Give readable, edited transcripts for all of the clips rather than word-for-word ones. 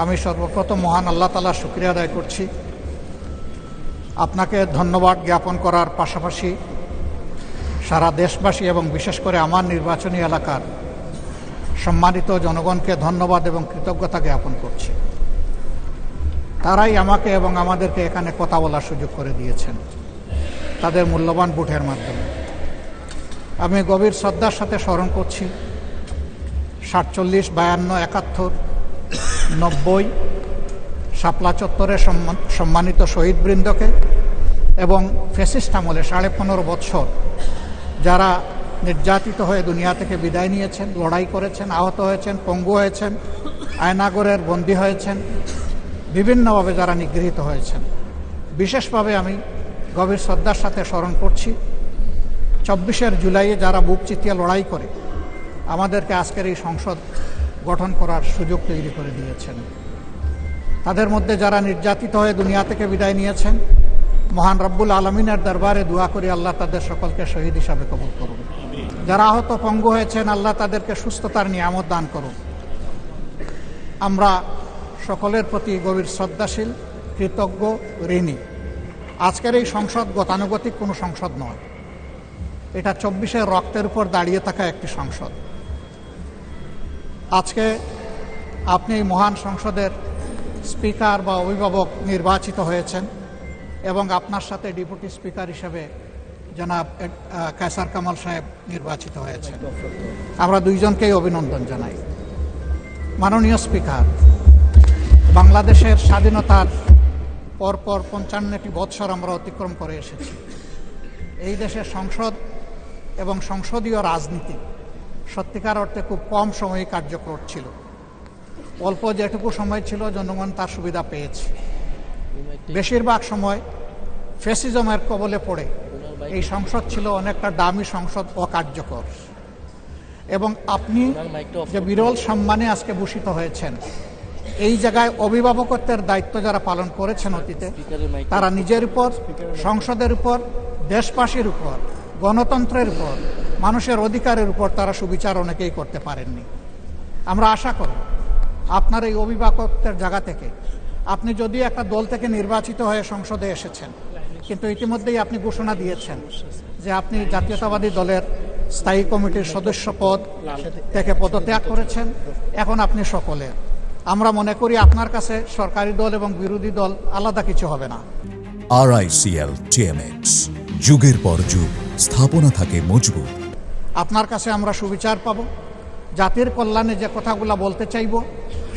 আমি সর্বপ্রথম মহান আল্লাহ তাআলার শুকরিয়া আদায় করছি। আপনাকে ধন্যবাদ জ্ঞাপন করার পাশাপাশি সারা দেশবাসী এবং বিশেষ করে আমার নির্বাচনী এলাকার সম্মানিত জনগণকে ধন্যবাদ এবং কৃতজ্ঞতা জ্ঞাপন করছি। তারাই আমাকে এবং আমাদেরকে এখানে কথা বলার সুযোগ করে দিয়েছেন তাদের মূল্যবান ভোটের মাধ্যমে। আমি গভীর শ্রদ্ধার সাথে স্মরণ করছি 47, 52, 71, 90 শাপলা চত্বরে সম্মানিত শহীদবৃন্দকে এবং ফ্যাসিস্ট আমলে 15.5 বছর যারা নির্যাতিত হয়ে দুনিয়া থেকে বিদায় নিয়েছেন, লড়াই করেছেন, আহত হয়েছেন, পঙ্গু হয়েছেন, আয়নাগরের বন্দী হয়েছেন, বিভিন্নভাবে যারা নিগৃহীত হয়েছেন, বিশেষভাবে আমি গভীর শ্রদ্ধার সাথে স্মরণ করছি 24 জুলাইয়ে যারা বুক চিতিয়ে লড়াই করে আমাদেরকে আজকের এই সংসদ গঠন করার সুযোগ তৈরি করে দিয়েছেন। তাদের মধ্যে যারা নির্যাতিত হয়ে দুনিয়া থেকে বিদায় নিয়েছেন, মহান রব্বুল আলমিনের দরবারে দোয়া করি আল্লাহ তাদের সকলকে শহীদ হিসাবে কবুল করুন। যারা আহত পঙ্গু হয়েছেন আল্লাহ তাদেরকে সুস্থতার নিয়ামত দান করুন। আমরা সকলের প্রতি গভীর শ্রদ্ধাশীল, কৃতজ্ঞ, ঋণী। আজকের এই সংসদ গতানুগতিক কোনো সংসদ নয়, এটা 24 রক্তের উপর দাঁড়িয়ে থাকা একটি সংসদ। আজকে আপনি এই মহান সংসদের স্পিকার বা অভিভাবক নির্বাচিত হয়েছেন এবং আপনার সাথে ডেপুটি স্পিকার হিসেবে জনাব কায়সার কামাল সাহেব নির্বাচিত হয়েছেন। আমরা দুইজনকেই অভিনন্দন জানাই। মাননীয় স্পিকার, বাংলাদেশের স্বাধীনতার পরপর 55টি বৎসর আমরা অতিক্রম করে এসেছি। এই দেশের সংসদ এবং সংসদীয় রাজনীতি সত্যিকার অর্থে খুব কম সময়ে কার্যকর ছিল। অল্প যেটুকু সময় ছিল জনগণ তার সুবিধা পেয়েছে। বেশিরভাগ সময় ফ্যাসিজমের কবলে পড়ে এই সংসদ ছিল অনেকটা দামি সংসদ, অকার্যকর। এবং আপনি যে বিরল সম্মানে আজকে ভূষিত হয়েছেন, এই জায়গায় অভিভাবকত্বের দায়িত্ব যারা পালন করেছেন অতীতে, তারা নিজের উপর, সংসদের উপর, দেশবাসীর উপর, গণতন্ত্রের উপর, মানুষের অধিকারের উপর তারা সুবিচার অনেকেই করতে পারেননি। আমরা আশা করি আপনার এই অভিভাবকত্বের জায়গা থেকে আপনি যদি একটা দল থেকে নির্বাচিত হয়ে সংসদে এসেছেন, কিন্তু ইতিমধ্যেই আপনি ঘোষণা দিয়েছেন যে আপনি জাতীয়তাবাদী দলের স্থায়ী কমিটির সদস্য পদ থেকে পদত্যাগ করেছেন, এখন আপনি সকলের। আমরা মনে করি আপনার কাছে সরকারি দল এবং বিরোধী দল আলাদা কিছু হবে না। RICL TMX, যুগের পর যুগ স্থাপনা থাকে মজবুত। আপনার কাছে আমরা সুবিচার পাব, জাতির কল্যাণে যে কথাগুলো বলতে চাইব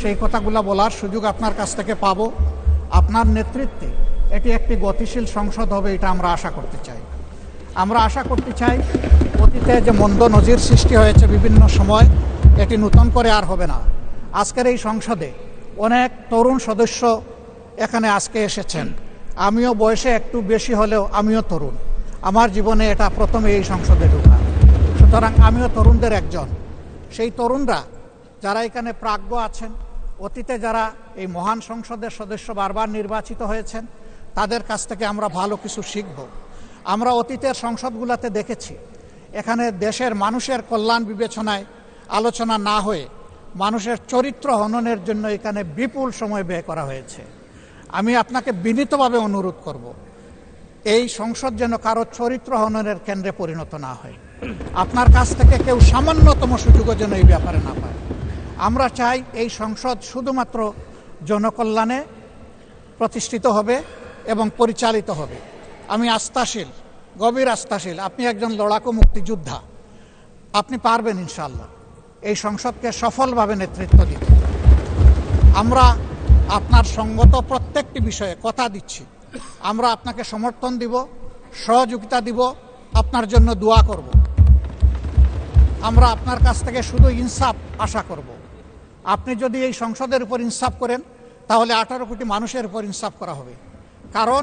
সেই কথাগুলো বলার সুযোগ আপনার কাছ থেকে পাব। আপনার নেতৃত্বে এটি একটি গতিশীল সংসদ হবে, এটা আমরা আশা করতে চাই। আমরা আশা করতে চাই অতীতে যে মন্দ নজির সৃষ্টি হয়েছে বিভিন্ন সময়, এটি নতুন করে আর হবে না। আজকের এই সংসদে অনেক তরুণ সদস্য এখানে আজকে এসেছেন। আমিও বয়সে একটু বেশি হলেও আমিও তরুণ। আমার জীবনে এটা প্রথমে এই সংসদে ঢোকা, সুতরাং আমিও তরুণদের একজন। সেই তরুণরা যারা এখানে প্রাজ্ঞ আছেন, অতীতে যারা এই মহান সংসদের সদস্য বারবার নির্বাচিত হয়েছেন, তাদের কাছ থেকে আমরা ভালো কিছু শিখব। আমরা অতীতের সংসদগুলোতে দেখেছি এখানে দেশের মানুষের কল্যাণ বিবেচনায় আলোচনা না হয়ে মানুষের চরিত্র হননের জন্য এখানে বিপুল সময় ব্যয় করা হয়েছে। আমি আপনাকে বিনীতভাবে অনুরোধ করব, এই সংসদ যেন কারো চরিত্র হননের কেন্দ্রে পরিণত না হয়। আপনার কাছ থেকে কেউ সামান্যতম সুযোগও যেন এই ব্যাপারে না পায়। আমরা চাই এই সংসদ শুধুমাত্র জনকল্যাণে প্রতিষ্ঠিত হবে এবং পরিচালিত হবে। আমি আস্থাশীল, গভীর আস্থাশীল, আপনি একজন লড়াকু মুক্তিযোদ্ধা, আপনি পারবেন ইনশাআল্লাহ এই সংসদকে সফলভাবে নেতৃত্ব দিতে। আমরা আপনার সঙ্গত প্রত্যেকটি বিষয়ে কথা দিচ্ছি, আমরা আপনাকে সমর্থন দিব, সহযোগিতা দিব, আপনার জন্য দোয়া করব। আমরা আপনার কাছ থেকে শুধু ইনসাফ আশা করব। আপনি যদি এই সংসদের উপর ইনসাফ করেন তাহলে 18 কোটি মানুষের উপর ইনসাফ করা হবে। কারণ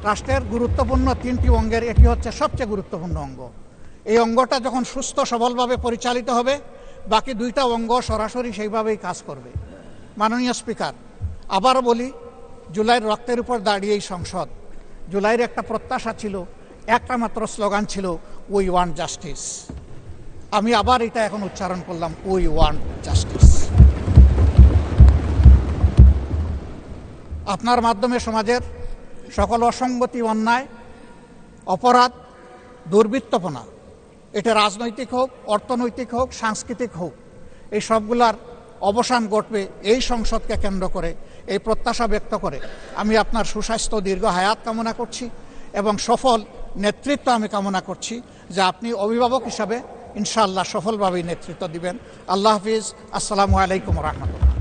রাষ্ট্রের গুরুত্বপূর্ণ 3টি অঙ্গের এটি হচ্ছে সবচেয়ে গুরুত্বপূর্ণ অঙ্গ। এই অঙ্গটা যখন সুস্থ সবলভাবে পরিচালিত হবে, বাকি 2টা অঙ্গ সরাসরি সেইভাবেই কাজ করবে। মাননীয় স্পিকার, আবারও বলি, জুলাইয়ের রক্তের উপর দাঁড়িয়ে এই সংসদ, জুলাইয়ের একটা প্রত্যাশা ছিল, একটা মাত্র স্লোগান ছিল, উই ওয়ান্ট জাস্টিস। আমি আবার এটা এখন উচ্চারণ করলাম, উই ওয়ান্ট জাস্টিস। আপনার মাধ্যমে সমাজের সকল অসঙ্গতি, অন্যায়, অপরাধ, দুর্বৃত্তপনা, এটা রাজনৈতিক হোক, অর্থনৈতিক হোক, সাংস্কৃতিক হোক, এই সবগুলার অবসান ঘটবে এই সংসদকে কেন্দ্র করে। এই প্রত্যাশা ব্যক্ত করে আমি আপনার সুস্বাস্থ্য, দীর্ঘ হায়াত কামনা করছি এবং সফল নেতৃত্ব আমি কামনা করছি, যে আপনি অভিভাবক হিসাবে ইনশাআল্লাহ সফলভাবেই নেতৃত্ব দিবেন। আল্লাহ হাফিজ। আসসালামু আলাইকুম রহমতুল্লাহ।